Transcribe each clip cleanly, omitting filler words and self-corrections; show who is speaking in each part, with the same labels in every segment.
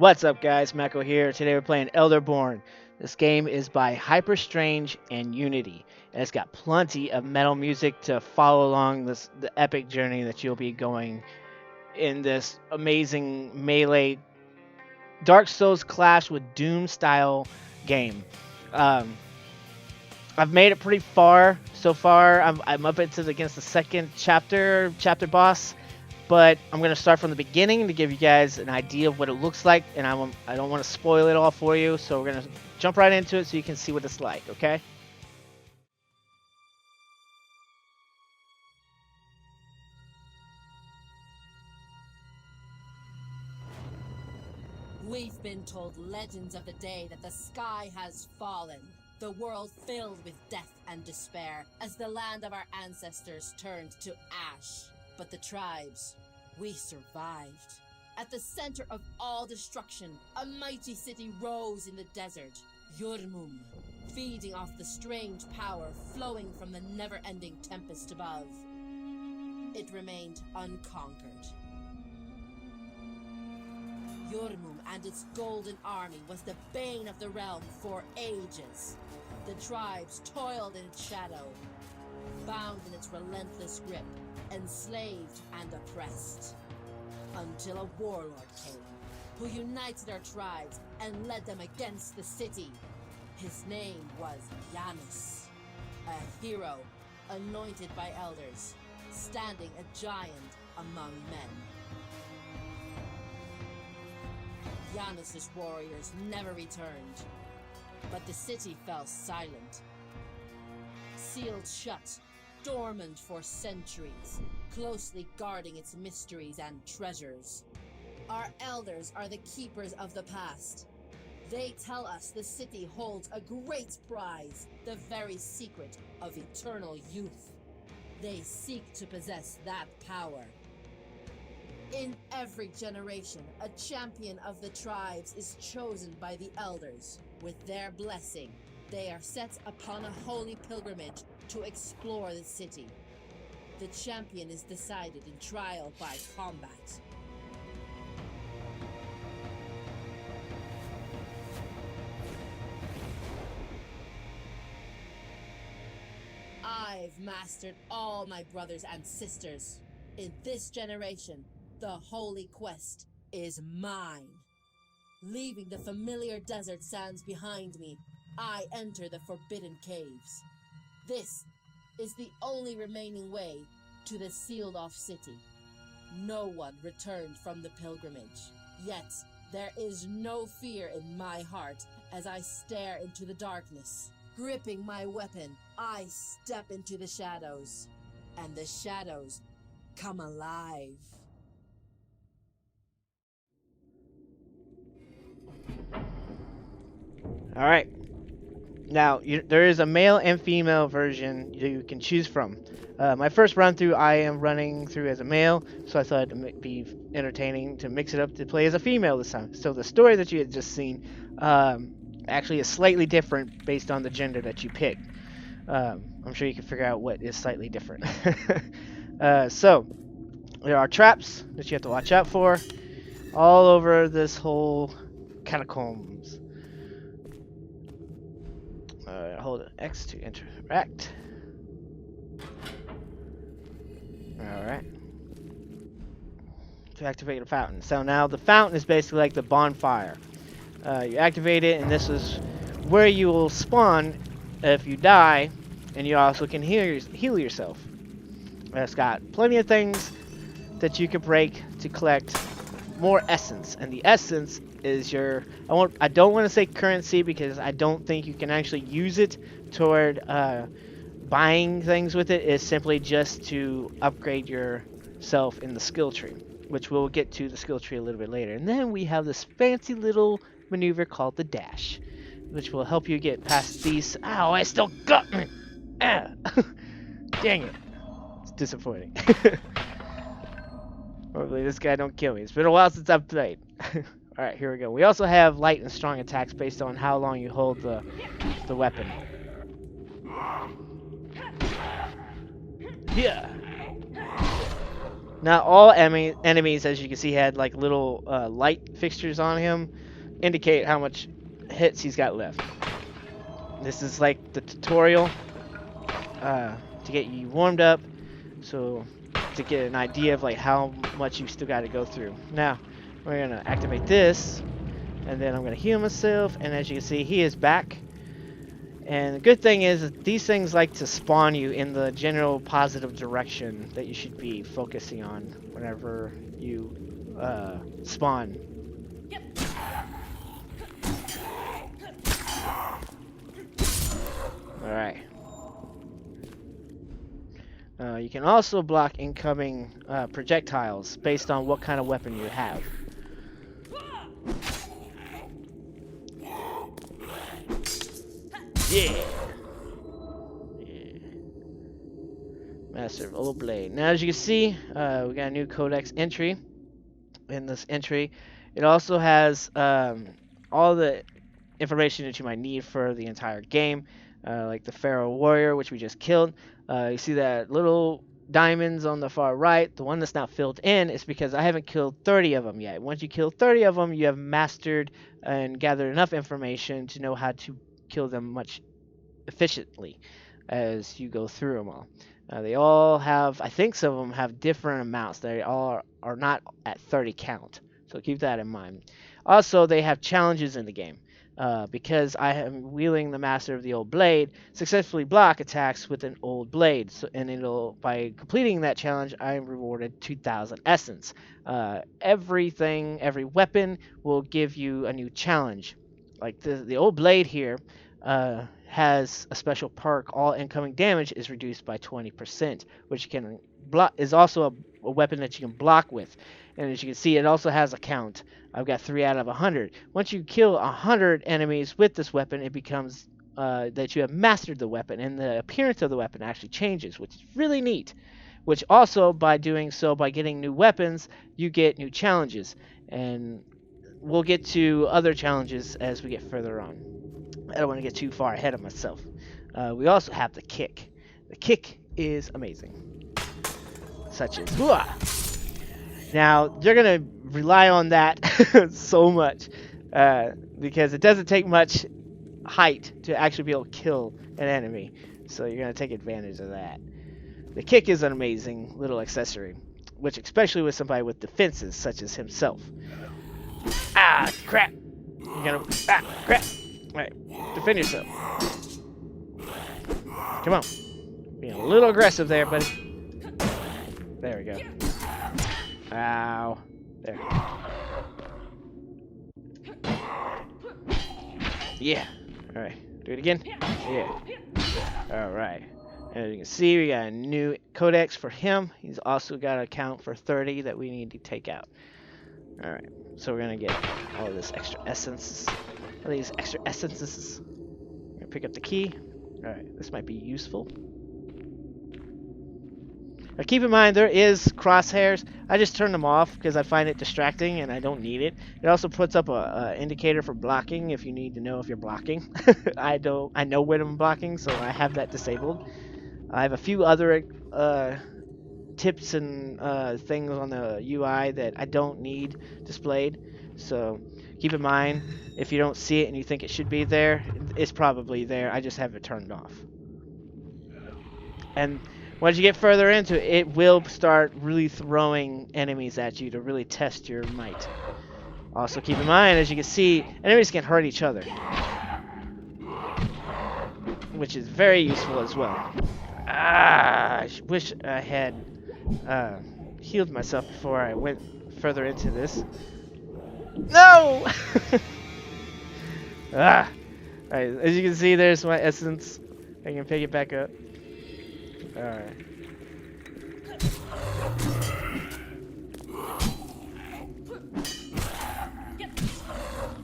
Speaker 1: What's up, guys? MECKO here. Today we're playing Elderborn. This game is by Hyperstrange and Unity, and it's got plenty of metal music to follow along the epic journey that you'll be going in this amazing melee Dark Souls clash with Doom style game. Um, I've made it pretty far so far. I'm up into against the second chapter boss, but I'm going to start from the beginning to give you guys an idea of what it looks like, and I don't want to spoil it all for you, so we're going to jump right into it so you can see what it's like, okay?
Speaker 2: We've been told legends of the day that the sky has fallen, the world filled with death and despair as the land of our ancestors turned to ash. But the tribes, we survived. At the center of all destruction, a mighty city rose in the desert, Yurmum, feeding off the strange power flowing from the never-ending tempest above. It remained unconquered. Yurmum and its golden army was the bane of the realm for ages. The tribes toiled in its shadow, bound in its relentless grip, enslaved and oppressed. Until a warlord came, who united our tribes and led them against the city. His name was Janus, a hero anointed by elders, standing a giant among men. Janus' warriors never returned, but the city fell silent. Sealed shut, dormant for centuries, closely guarding its mysteries and treasures. Our elders are the keepers of the past. They tell us the city holds a great prize, the very secret of eternal youth. They seek to possess that power. In every generation, a champion of the tribes is chosen by the elders. With their blessing, they are set upon a holy pilgrimage to explore the city. The champion is decided in trial by combat. I've mastered all my brothers and sisters. In this generation, the holy quest is mine. Leaving the familiar desert sands behind me, I enter the forbidden caves. This is the only remaining way to the sealed-off city. No one returned from the pilgrimage. Yet, there is no fear in my heart as I stare into the darkness. Gripping my weapon, I step into the shadows. And the shadows come alive.
Speaker 1: All right. Now, there is a male and female version you can choose from. My first run through, I am running through as a male, so I thought it'd be entertaining to mix it up to play as a female this time. So the story that you had just seen actually is slightly different based on the gender that you picked. I'm sure you can figure out what is slightly different. So, there are traps that you have to watch out for all over this whole catacombs. Hold X to interact. Alright. To activate a fountain. So now the fountain is basically like the bonfire. You activate it, and this is where you will spawn if you die, and you also can heal yourself. It's got plenty of things that you can break to collect more essence, and the essence is your I don't want to say currency because I don't think you can actually use it toward buying things with it. It's simply just to upgrade yourself in the skill tree, which we'll get to the skill tree a little bit later. And then we have this fancy little maneuver called the dash, which will help you get past these. Ow, I still got me. Ah. Dang it. It's disappointing. Hopefully this guy don't kill me. It's been a while since I've played. Alright, here we go. We also have light and strong attacks based on how long you hold the weapon. Yeah. Not all enemies, as you can see, had like little light fixtures on him, indicate how much hits he's got left. This is like the tutorial to get you warmed up, so to get an idea of like how much you still got to go through. Now we're gonna activate this, and then I'm gonna heal myself. And as you can see, he is back. And the good thing is that these things like to spawn you in the general positive direction that you should be focusing on whenever you spawn. Alright. You can also block incoming projectiles based on what kind of weapon you have. Yeah. Master of Old Blade. Now, as you can see, we got a new codex entry. In this entry, it also has all the information that you might need for the entire game, like the Pharaoh Warrior, which we just killed. You see that little diamonds on the far right. The one that's not filled in is because I haven't killed 30 of them yet. Once you kill 30 of them, you have mastered and gathered enough information to know how to kill them much efficiently as you go through them all. They all have, I think some of them have different amounts. They all are not at 30 count, so keep that in mind. Also, they have challenges in the game. Because I am wielding the Master of the Old Blade, successfully block attacks with an old blade. So, and by completing that challenge, I am rewarded 2,000 essence. Every weapon will give you a new challenge. Like the old blade here has a special perk. All incoming damage is reduced by 20%, which can is also a weapon that you can block with. And as you can see, it also has a count. I've got 3 out of 100. Once you kill 100 enemies with this weapon, it becomes that you have mastered the weapon, and the appearance of the weapon actually changes, which is really neat. Which also, by doing so, by getting new weapons, you get new challenges. And we'll get to other challenges as we get further on. I don't want to get too far ahead of myself. We also have the kick. The kick is amazing. Such as, hooah! Now, you're going to rely on that so much because it doesn't take much height to actually be able to kill an enemy. So you're going to take advantage of that. The kick is an amazing little accessory, which especially with somebody with defenses such as himself. Ah, crap. You're going to... Ah, crap. All right, defend yourself. Come on. Being a little aggressive there, buddy. There we go. Ow. There. Yeah. Alright. Do it again. Yeah. Alright. As you can see, we got a new codex for him. He's also got a count for 30 that we need to take out. Alright. So we're going to get all of this extra essence. All these extra essences. I'm going to pick up the key. Alright. This might be useful. Now keep in mind, there is crosshairs. I just turn them off because I find it distracting and I don't need it. It also puts up a indicator for blocking if you need to know if you're blocking. I know when I'm blocking, so I have that disabled. I have a few other tips and things on the UI that I don't need displayed. So keep in mind, if you don't see it and you think it should be there, it's probably there. I just have it turned off. And once you get further into it, it will start really throwing enemies at you to really test your might. Also keep in mind, as you can see, enemies can hurt each other, which is very useful as well. I wish I had healed myself before I went further into this. No! Alright, as you can see, there's my essence. I can pick it back up. Alright.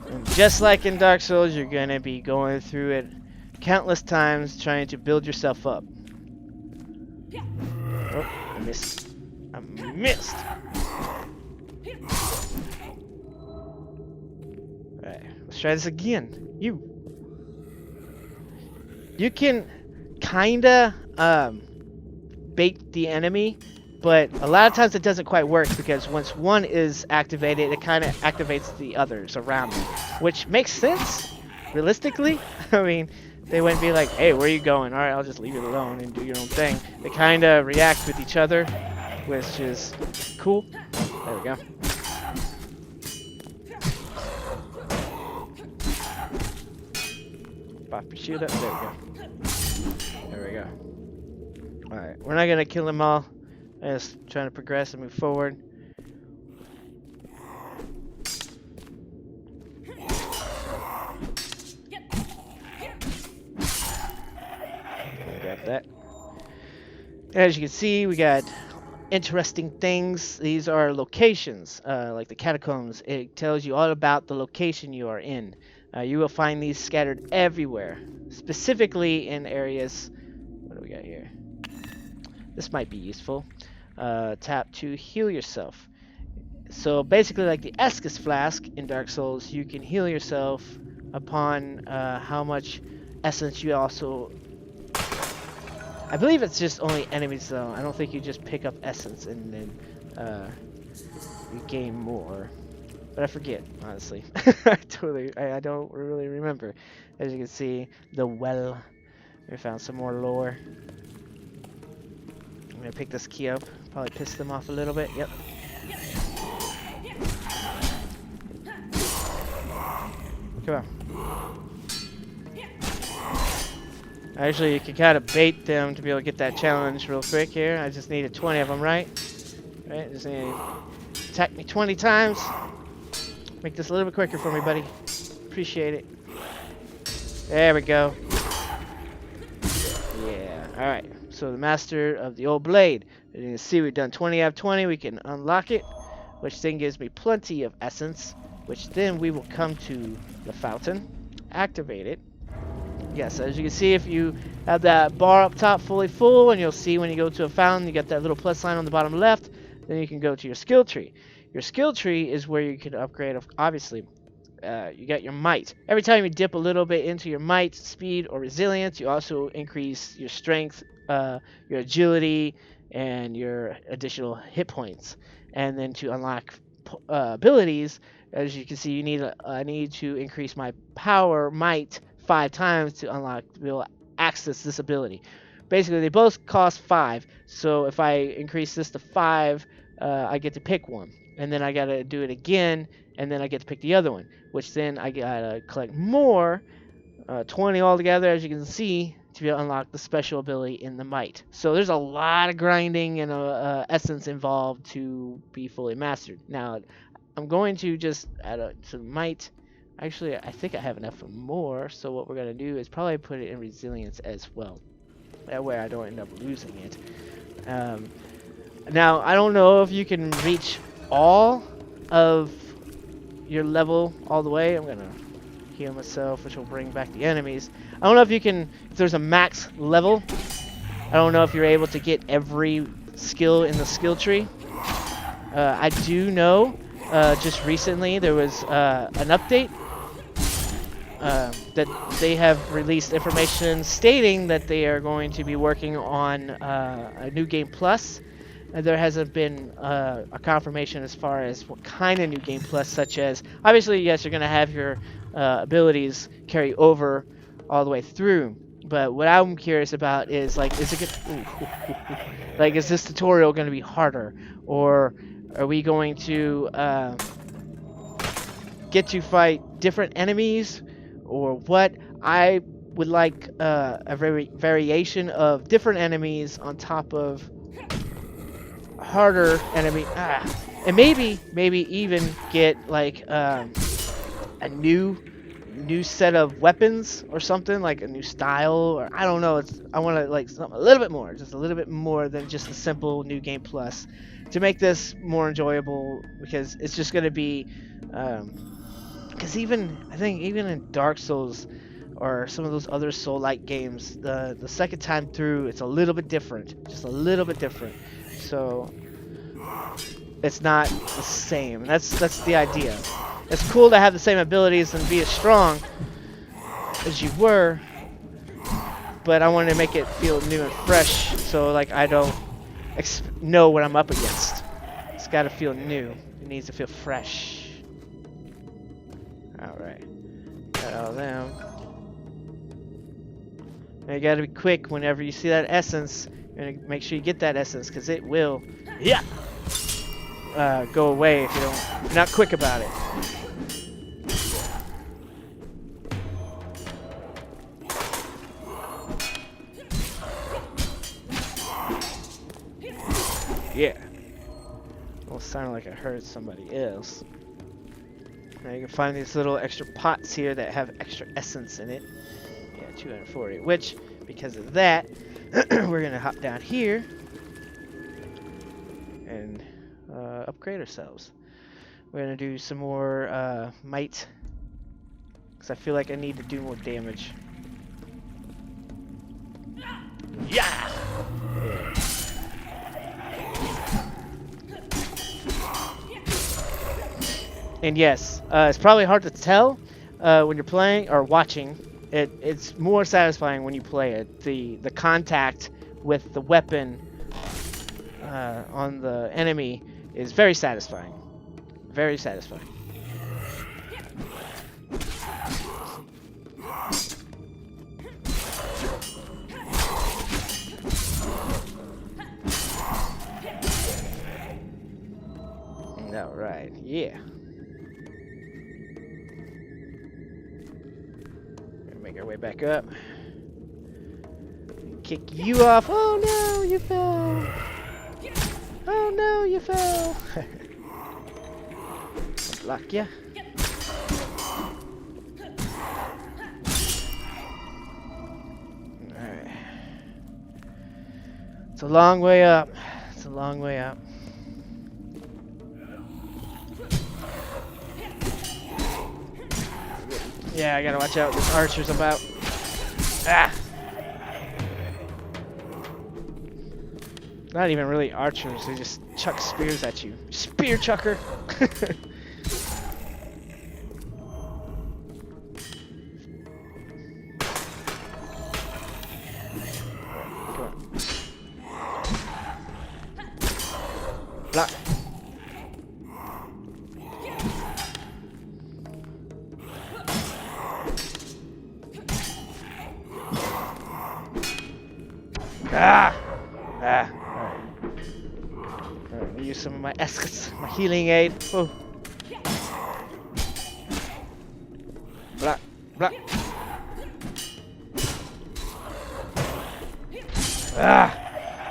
Speaker 1: And just like in Dark Souls, you're going to be going through it countless times trying to build yourself up. Oh, I missed. I missed! Alright, let's try this again. You can kinda bait the enemy but a lot of times it doesn't quite work because once one is activated, it kind of activates the others around them, which makes sense realistically. I mean, they wouldn't be like, hey, where are you going? All right, I'll just leave you alone and do your own thing. They kind of react with each other, which is cool. There we go. Pop your shield up. There we go. There we go. Alright, we're not going to kill them all. I'm just trying to progress and move forward. Grab that. As you can see, we got interesting things. These are locations, like the catacombs. It tells you all about the location you are in. You will find these scattered everywhere, specifically in areas. What do we got here? This might be useful. Tap to heal yourself. So basically, like the Estus flask in Dark Souls, you can heal yourself upon how much essence you also. I believe it's just only enemies though. I don't think you just pick up essence and then you gain more. But I forget, honestly. I don't really remember. As you can see, the well. We found some more lore. I'm gonna pick this key up. Probably piss them off a little bit. Yep. Come on. Actually, you can kind of bait them to be able to get that challenge real quick here. I just needed 20 of them, right? Right? Just need to attack me 20 times. Make this a little bit quicker for me, buddy. Appreciate it. There we go. Yeah. Alright. So the Master of the Old Blade. As you can see, we've done 20 out of 20. We can unlock it, which then gives me plenty of essence, which then we will come to the fountain, activate it. Yes, as you can see, if you have that bar up top fully full, and you'll see when you go to a fountain, you got that little plus sign on the bottom left, then you can go to your skill tree. Your skill tree is where you can upgrade, obviously. You got your might. Every time you dip a little bit into your might, speed, or resilience, you also increase your strength, your agility, and your additional hit points. And then to unlock abilities, as you can see, I need to increase my power, might, 5 times to unlock, to be able to access this ability. Basically, they both cost 5. So if I increase this to 5, I get to pick one. And then I gotta do it again, and then I get to pick the other one, which then I gotta collect more, 20 altogether, as you can see, to be able to unlock the special ability in the might. So there's a lot of grinding and essence involved to be fully mastered. Now, I'm going to just add some might. Actually, I think I have enough for more, so what we're gonna do is probably put it in resilience as well. That way I don't end up losing it. Now, I don't know if you can reach all of your level all the way. I'm gonna heal myself, which will bring back the enemies. I don't know if you can, if there's a max level. I don't know if you're able to get every skill in the skill tree. I do know just recently there was an update that they have released information stating that they are going to be working on a new game plus. There hasn't been a confirmation as far as what kind of new game plus, such as, obviously, yes, you're going to have your abilities carry over all the way through. But what I'm curious about is, like, is this tutorial going to be harder? Or are we going to get to fight different enemies? Or what? I would like a variation of different enemies on top of harder enemy, and maybe even get like a new set of weapons or something, like a new style, or I don't know. I want to like something a little bit more, just a little bit more than just a simple new game plus, to make this more enjoyable, because it's just going to be because I think even in Dark Souls or some of those other Soul-like games, the second time through it's a little bit different, just a little bit different. So it's not the same. That's the idea. It's cool to have the same abilities and be as strong as you were, but I wanted to make it feel new and fresh, so like I don't know what I'm up against. It's got to feel new. It needs to feel fresh. All right. Got all them. Now you got to be quick whenever you see that essence. You're gonna make sure you get that essence because it will, go away if you're not quick about it. Yeah. Well, it sounded like I heard somebody else. Now you can find these little extra pots here that have extra essence in it. Yeah, 240. Which, because of that, we're gonna hop down here and upgrade ourselves. We're gonna do some more might, because I feel like I need to do more damage. Yeah. And yes, it's probably hard to tell when you're playing or watching. It's more satisfying when you play it. The contact with the weapon on the enemy is very satisfying. Very satisfying. All right, yeah. Make our way back up. Kick you off. Oh no, you fell. Oh no, you fell. Block ya. Alright. It's a long way up. It's a long way up. Yeah, I gotta watch out what this archer's about. Ah! Not even really archers, they just chuck spears at you. Spear chucker! Come on. Block. Ah! Ah! Alright, I'll use some of my essence, my healing aid. Oh. Block, block. Ah!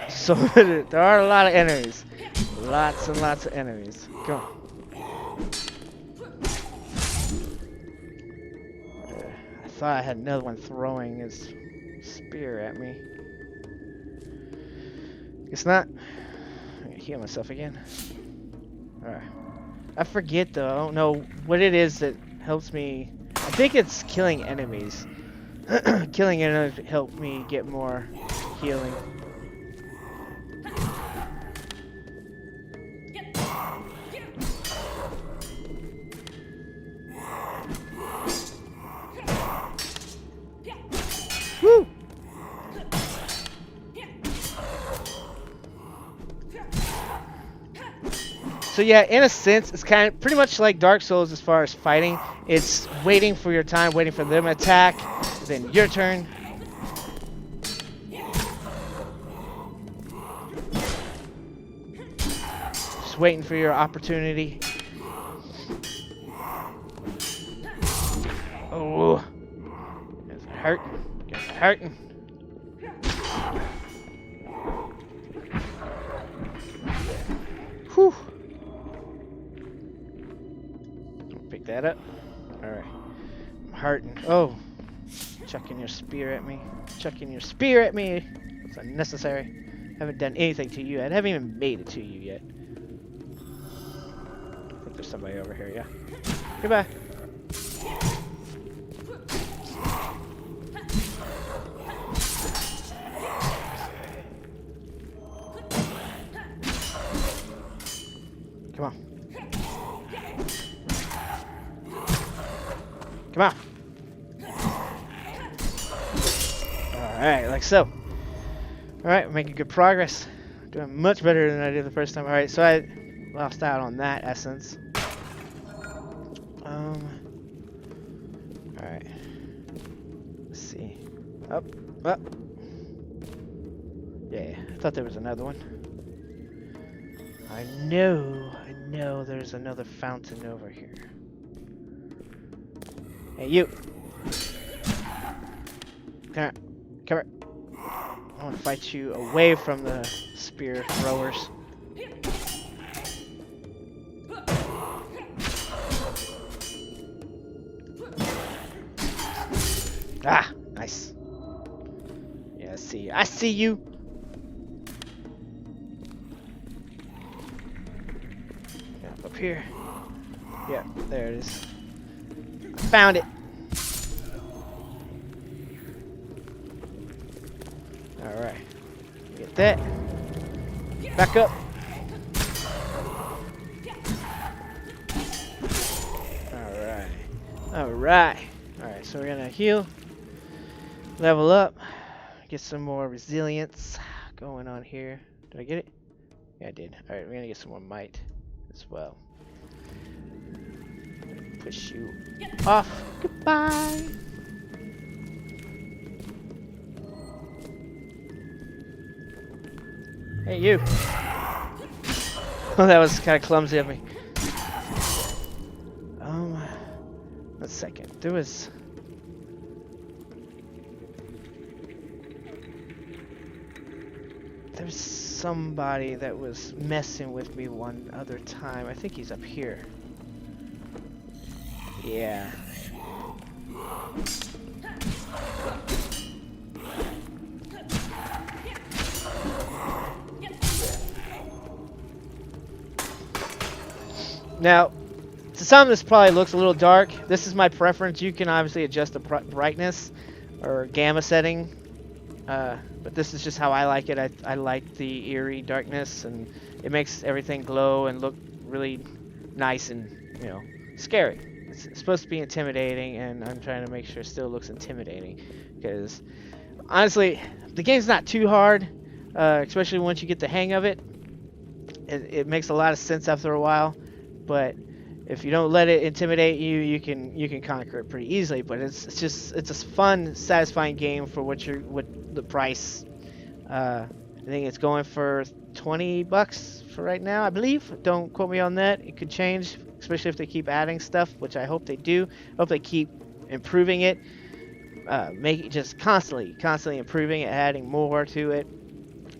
Speaker 1: So there are a lot of enemies. Lots and lots of enemies. Come on. I thought I had another one throwing his spear at me. It's not. I'm gonna heal myself again. Alright. I forget though. I don't know what it is that helps me. I think it's killing enemies. Killing enemies help me get more healing. Woo! So yeah, in a sense, it's kind of pretty much like Dark Souls as far as fighting. It's waiting for your time, waiting for them to attack, then your turn. Just waiting for your opportunity. Oh, it's hurting. It's hurting. Whew. Pick that up. Alright. I'm hurting. Oh. Chucking your spear at me. Chucking your spear at me. It's unnecessary. Haven't done anything to you. I haven't even made it to you yet. I think there's somebody over here, yeah. Goodbye. Come on. Come on. Alright, like so. Alright, we're making good progress. Doing much better than I did the first time. Alright, so I lost out on that essence. Alright. Let's see. Up. Yeah, I thought there was another one. I know there's another fountain over here. Hey, you! Come here. Come here. I want to fight you away from the spear throwers. Ah, nice. Yeah, I see you. I see you. Yeah, up here. Yeah, there it is. I found it. All right. Get that. Back up. All right. All right. All right. So we're gonna heal. Level up, get some more resilience going on here. Did I get it? Yeah, I did. Alright, we're gonna get some more might as well. Push you off. Goodbye. Hey, you. Oh, that was kind of clumsy of me. A second. There's somebody that was messing with me one other time. I think he's up here. Yeah. Now, to some this probably looks a little dark. This is my preference. You can obviously adjust the brightness or gamma setting. But this is just how I like it. I like the eerie darkness, and it makes everything glow and look really nice and, you know, scary. It's supposed to be intimidating, and I'm trying to make sure it still looks intimidating. Because, honestly, the game's not too hard, especially once you get the hang of it. It makes a lot of sense after a while, but if you don't let it intimidate you, you can conquer it pretty easily. But it's a fun, satisfying game for what the price. I think it's going for $20 for right now, I believe. Don't quote me on that. It could change, especially if they keep adding stuff, which I hope they do. I hope they keep improving it, make it just constantly improving it, adding more to it.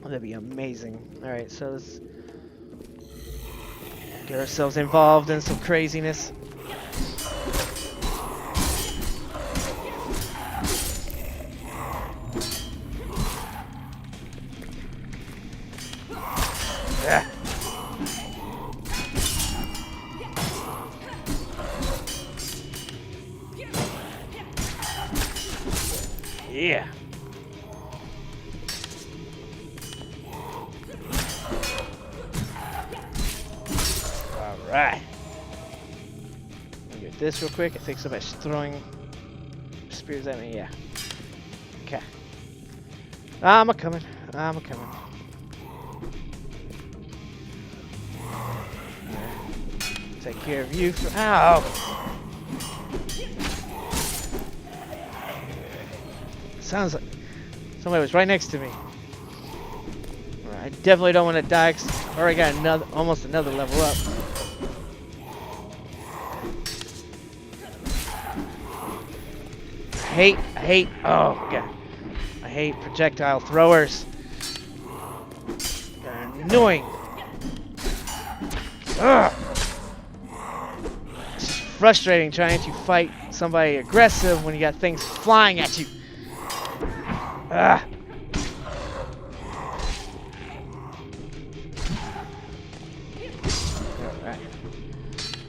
Speaker 1: That'd be amazing. All right, so let's get ourselves involved in some craziness. Yeah. Yeah. Alright. Let me get this real quick. I think somebody's throwing spears at me. Yeah. Okay. I'm a-coming. Take care of you for. Ow! Sounds like somebody was right next to me. I definitely don't want to die, 'cause I already got almost another level up. I hate, oh god. I hate projectile throwers. They're annoying. Ugh. It's just frustrating trying to fight somebody aggressive when you got things flying at you. Ah. Alright.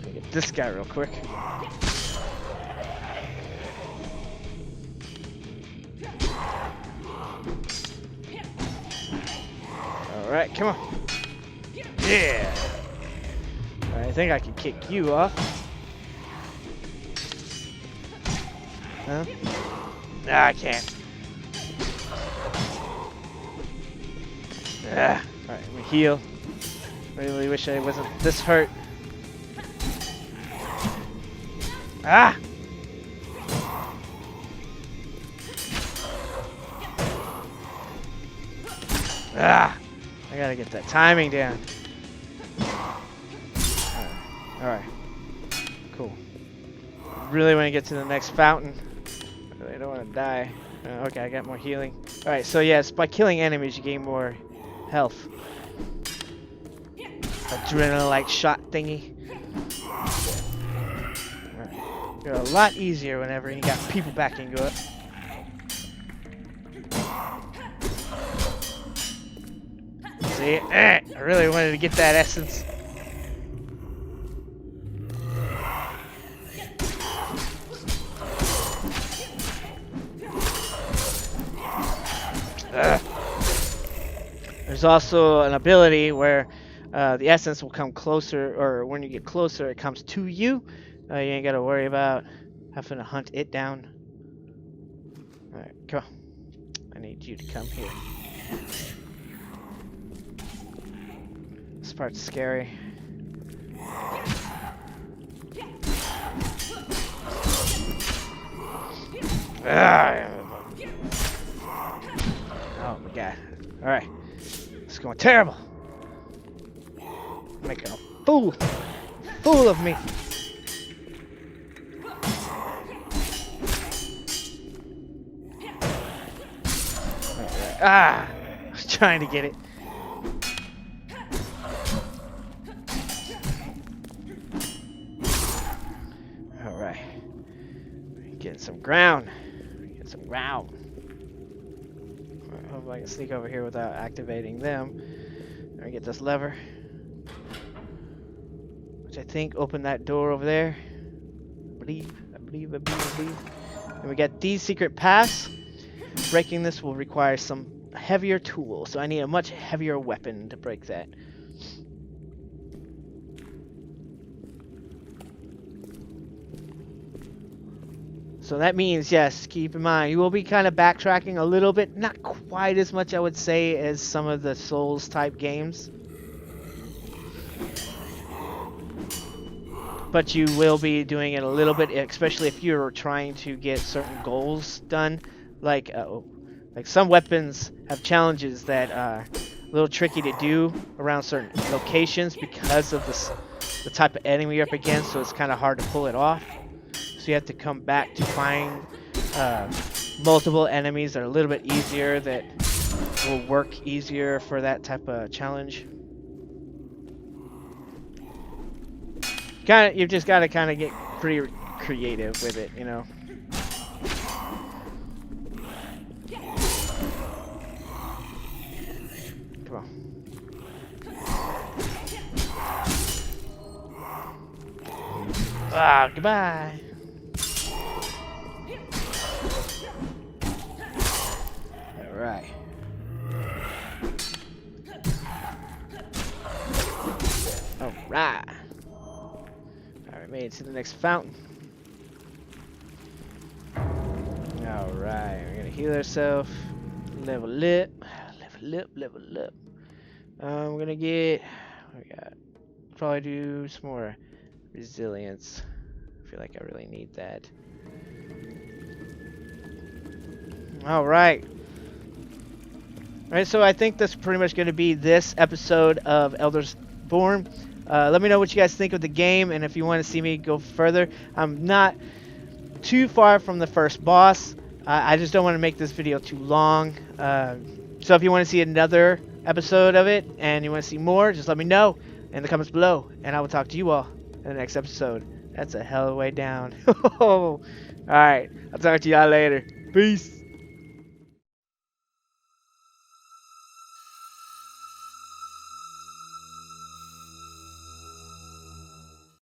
Speaker 1: Let me get this guy real quick. Alright, come on. Yeah. Alright, I think I can kick you off. Huh? Nah, I can't. Alright, let me heal. Really wish I wasn't this hurt. Ah! Ah! I gotta get that timing down. Alright. Cool. Really want to get to the next fountain. I don't want to die. Okay, I got more healing. Alright, so yes, by killing enemies you gain more health. Adrenaline-like shot thingy. Alright. You're a lot easier whenever you got people backing you up. See? I really wanted to get that essence. There's also an ability where the essence will come closer, or when you get closer, it comes to you. You ain't gotta worry about having to hunt it down. Alright, come on. I need you to come here. This part's scary. Oh my god. Alright. This is going terrible. Making a fool of me. Alright. I was trying to get it. Alright. Getting some ground. Get some ground. Hope I can sneak over here without activating them. I get this lever, which I think opened that door over there. I believe. And we got these secret paths. Breaking this will require some heavier tools, so I need a much heavier weapon to break that. So that means, yes, keep in mind, you will be kind of backtracking a little bit. Not quite as much, I would say, as some of the Souls-type games. But you will be doing it a little bit, especially if you're trying to get certain goals done. Like some weapons have challenges that are a little tricky to do around certain locations because of the type of enemy you're up against, so it's kind of hard to pull it off. So you have to come back to find multiple enemies that are a little bit easier, that will work easier for that type of challenge. You've just got to kind of get pretty creative with it, you know. Come on. Ah, goodbye. Alright. Alright. Alright, made it to the next fountain. Alright, we're gonna heal ourselves. Level up. We're gonna get. What we got? Probably do some more resilience. I feel like I really need that. Alright. Alright, so I think that's pretty much going to be this episode of Elderborn. Let me know what you guys think of the game, and if you want to see me go further. I'm not too far from the first boss. I just don't want to make this video too long. So if you want to see another episode of it, and you want to see more, just let me know in the comments below, and I will talk to you all in the next episode. That's a hell of a way down. Alright, I'll talk to y'all later. Peace.